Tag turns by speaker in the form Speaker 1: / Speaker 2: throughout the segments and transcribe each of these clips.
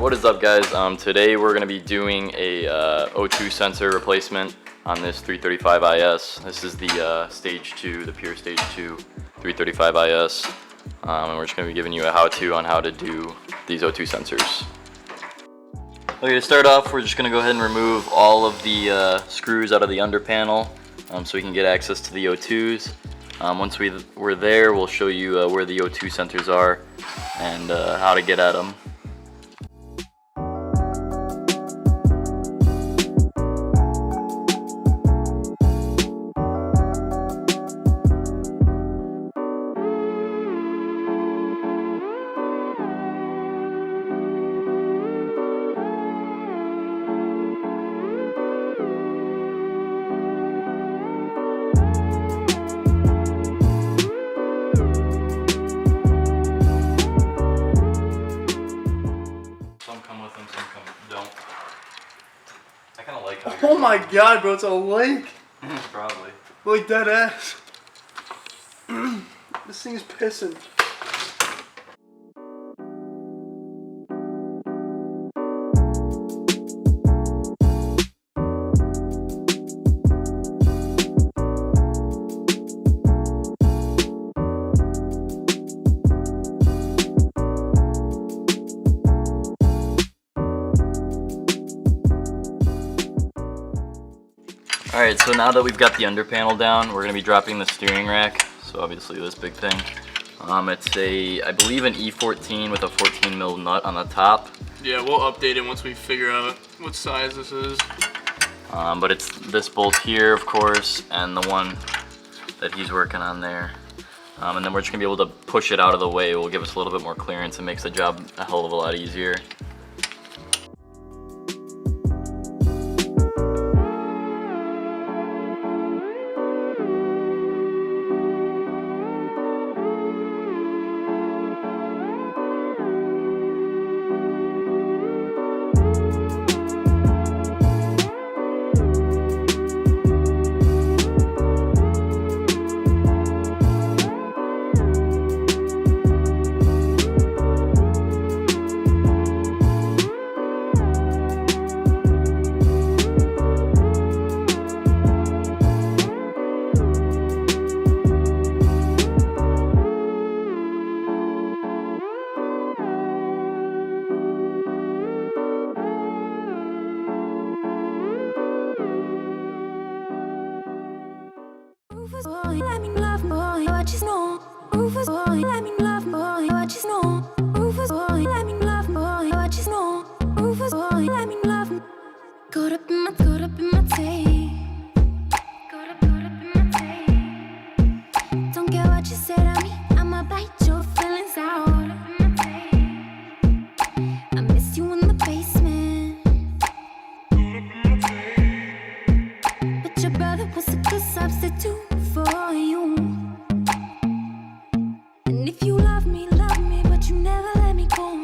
Speaker 1: what is up guys? Today we're going to be doing a O2 sensor replacement on this 335 IS. This is the stage 2, the pure stage 2 335 IS. And we're just going to be giving you a how-to on how to do these O2 sensors. Okay, to start off, we're just going to go ahead and remove all of the screws out of the under panel so we can get access to the O2s. Once we're there, we'll show you where the O2 sensors are and how to get at them. Some come with them, some don't. I kind of like how.
Speaker 2: Oh my god, bro, it's a lake.
Speaker 1: Probably.
Speaker 2: Like dead ass. This thing is pissing.
Speaker 1: Alright, so now that we've got the under panel down, we're going to be dropping the steering rack. So obviously this big thing. It's I believe an E14 with a 14 mil nut on the top.
Speaker 2: Yeah, we'll update it once we figure out what size this is.
Speaker 1: But it's this bolt here, of course, and the one that he's working on there. And then we're just going to be able to push it out of the way. It will give us a little bit more clearance and makes the job a hell of a lot easier.
Speaker 3: Let me love boy, what you know. Rufus boy, let me love boy, what you know. Rufus boy, let me love boy, what you know. Rufus boy, let me love. Caught up in my tape. Caught up in my tape. Don't care what you say to me, I'ma bite your feelings out. I miss you in the basement. But your brother was a good substitute for you. And if you love me, but you never let me go.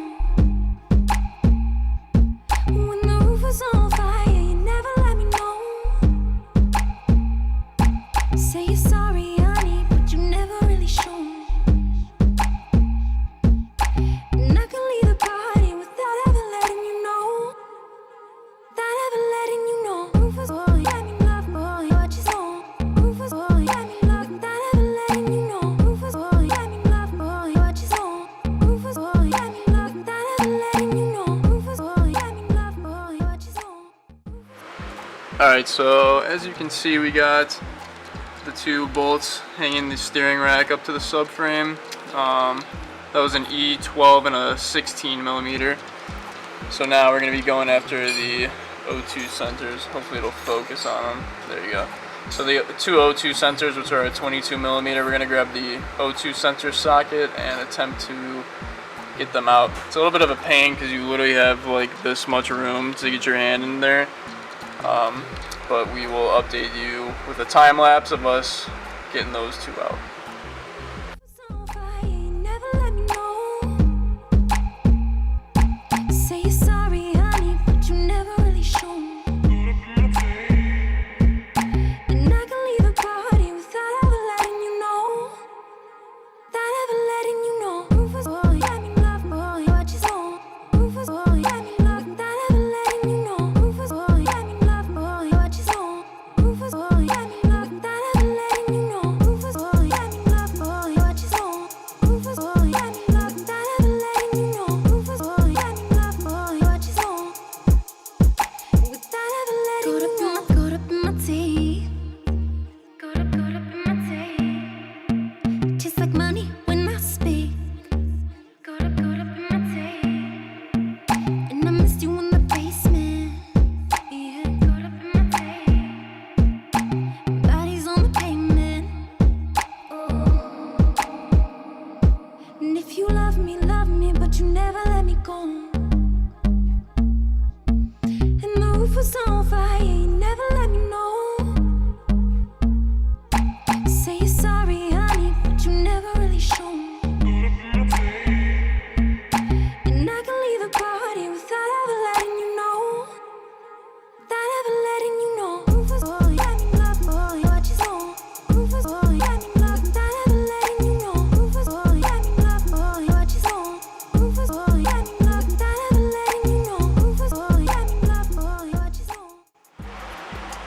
Speaker 3: When the roof was on fire, you never let me know. Say you're sorry, honey, but you never really show. And I can leave the party without ever letting you know. Without ever letting you know. Rufus boy, let me love boy, what you know. Rufus boy, let me love without ever letting you know. Rufus boy, let me love boy, what you know. Rufus boy, let me love without ever letting you know. Rufus boy, let me love boy, what you know.
Speaker 2: Alright, so as you can see, we got the two bolts hanging the steering rack up to the subframe. That was an E12 and a 16 millimeter. So now we're going to be going after the O2 sensors. Hopefully it'll focus on them. There you go. So the two O2 sensors, which are a 22 millimeter, we're going to grab the O2 sensor socket and attempt to get them out. It's a little bit of a pain because you literally have like this much room to get your hand in there. But we will update you with a time lapse of us getting those two out.
Speaker 3: Say you're sorry, honey, but you never really show. And I can leave the party without ever letting you know. Without ever letting you know. Rufus boy, let me love boy, what you know. Rufus boy, let me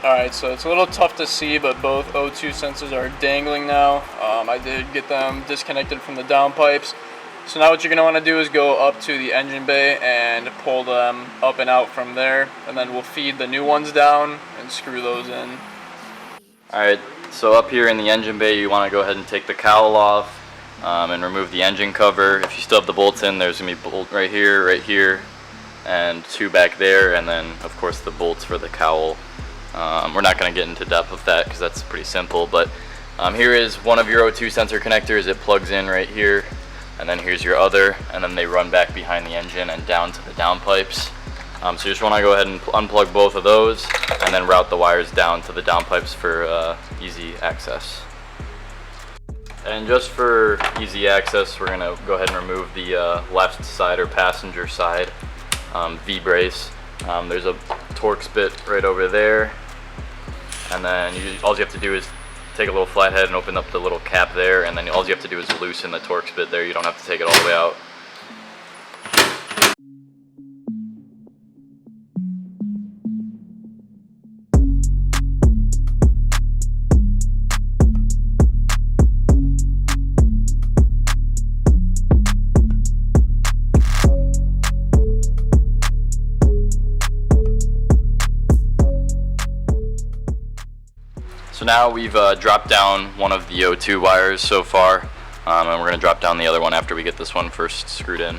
Speaker 2: Alright, so it's a little tough to see, but both O2 sensors are dangling now. I did get them disconnected from the downpipes. So now what you're going to want to do is go up to the engine bay and pull them up and out from there. And then we'll feed the new ones down and screw those in.
Speaker 1: Alright, so up here in the engine bay, you want to go ahead and take the cowl off and remove the engine cover. If you still have the bolts in, there's going to be a bolt right here, and 2 back there, and then of course the bolts for the cowl. We're not going to get into depth with that because that's pretty simple, but here is one of your O2 sensor connectors. It plugs in right here, and then here's your other, and then they run back behind the engine and down to the downpipes. So you just want to go ahead and unplug both of those and then route the wires down to the downpipes for easy access. And just for easy access, we're going to go ahead and remove the left side or passenger side V-brace. There's a Torx bit right over there, and then all you have to do is take a little flathead and open up the little cap there, and then all you have to do is loosen the Torx bit there. You don't have to take it all the way out. So now we've dropped down one of the O2 wires so far, and we're going to drop down the other one after we get this one first screwed in.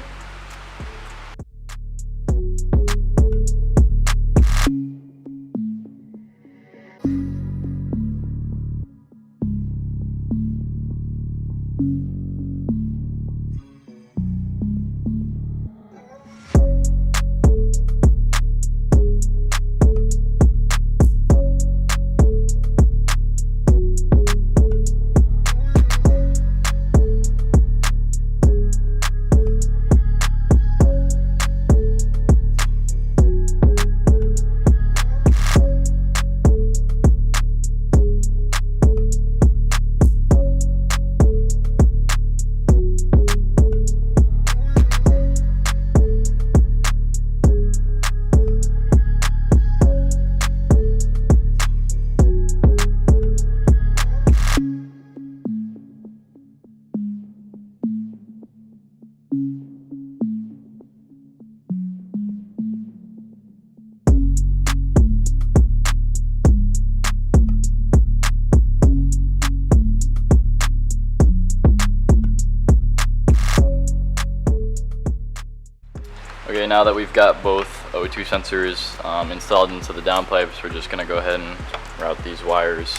Speaker 1: Okay, now that we've got both O2 sensors installed into the downpipes, we're just going to go ahead and route these wires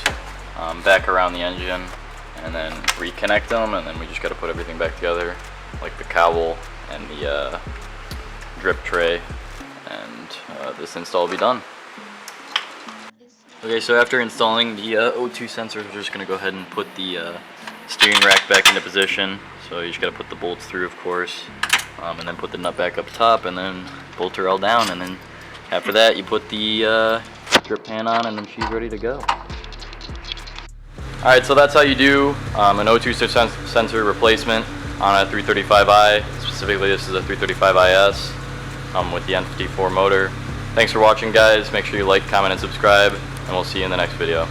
Speaker 1: back around the engine and then reconnect them, and then we just got to put everything back together, like the cowl and the drip tray, and this install will be done. Okay, so after installing the O2 sensors, we're just going to go ahead and put the steering rack back into position. So you just got to put the bolts through, of course, and then put the nut back up top, and then bolt her all down, and then after that you put the drip pan on, and then she's ready to go. Alright, so that's how you do an O2 sensor replacement on a 335i. Specifically, this is a 335IS with the N54 motor. Thanks for watching, guys. Make sure you like, comment, and subscribe, and we'll see you in the next video.